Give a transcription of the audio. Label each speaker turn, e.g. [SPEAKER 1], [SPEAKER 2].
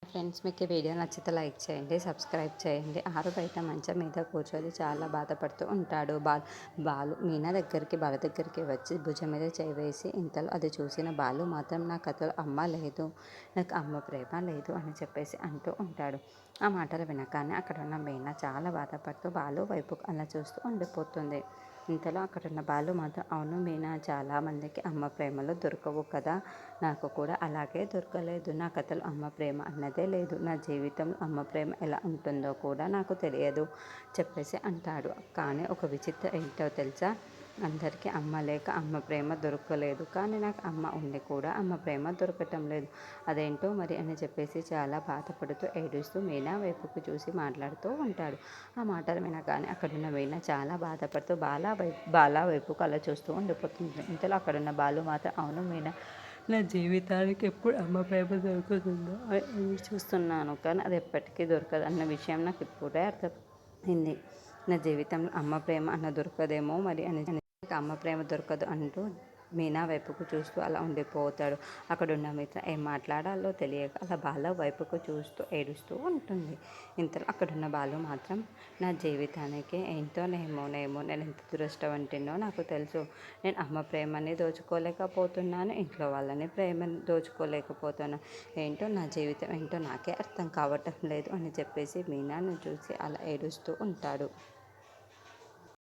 [SPEAKER 1] Friends, మీకు ఈ video నచ్చితే లైక్ చేయండి, సబ్స్క్రైబ్ చేయండి. ఆరు బయట మంచం మీద కూర్చొని చాలా బాధపడుతూ ఉంటాడు. బాలు దగ్గరికి వచ్చి భుజం మీద చేయి వేసి, ఇంతలో అది చూసిన బాలు మాత్రం నా కథలో అమ్మ లేదు, నాకు అమ్మ ప్రేమ లేదు అని చెప్పేసి అంటూ ఉంటాడు. ఆ మాటలు వినగానే అక్కడ ఉన్న మీనా చాలా బాధపడుతూ బాలు వైపుకు అలా చూస్తూ ఉండిపోతుంది. ఇంతలో అక్కడున్న బాలు మాత్రం, అవును మీనా, చాలామందికి అమ్మ ప్రేమలు దొరకవు కదా, నాకు కూడా అలాగే దొరకలేదు. నా కథలో అమ్మ ప్రేమ అన్నదే లేదు. నా జీవితంలో అమ్మ ప్రేమ ఎలా ఉంటుందో కూడా నాకు తెలియదు చెప్పేసి అంటాడు. కానీ ఒక విచిత్రం ఏంటో తెలుసా, అందరికీ అమ్మ లేక అమ్మ ప్రేమ దొరకలేదు, కానీ నాకు అమ్మ ఉండి కూడా అమ్మ ప్రేమ దొరకటం లేదు, అదేంటో మరి అని చెప్పేసి చాలా బాధపడుతూ ఏడుస్తూ మీనా వైపుకు చూసి మాట్లాడుతూ ఉంటాడు. ఆ మాటలు వినగానే అక్కడున్న మీనా చాలా బాధపడుతూ బాలా వైపుకు అలా చూస్తూ ఉండిపోతుంది. ఇంతలో అక్కడున్న బాలు మాత్రం, అవును మీనా, నా జీవితానికి ఎప్పుడు అమ్మ ప్రేమ దొరుకుతుందో అని చూస్తున్నాను, కానీ అది ఎప్పటికీ దొరకదు అన్న విషయం నాకు ఇప్పుడే అర్థమైంది. నా జీవితంలో అమ్మ ప్రేమ అన్న దొరకదేమో మరి అని అమ్మ ప్రేమ దొరకదు అంటూ మీనా వైపుకు చూస్తూ అలా ఉండిపోతాడు. అక్కడున్న మిత్ర ఏం మాట్లాడాలో తెలియక అలా బాల వైపుకు చూస్తూ ఏడుస్తూ ఉంటుంది. ఇంతలో అక్కడున్న బాలు మాత్రం, నా జీవితానికి నేమో నేను ఎంత దురదృష్టవంతుడినో నాకు తెలుసు. నేను అమ్మ ప్రేమని దోచుకోలేకపోతున్నాను, ఇంట్లో వాళ్ళని ప్రేమని దోచుకోలేకపోతున్నాను, ఏంటో నా జీవితం ఏంటో నాకే అర్థం కావటం లేదు అని చెప్పేసి మీనాను చూసి అలా ఏడుస్తూ ఉంటాడు.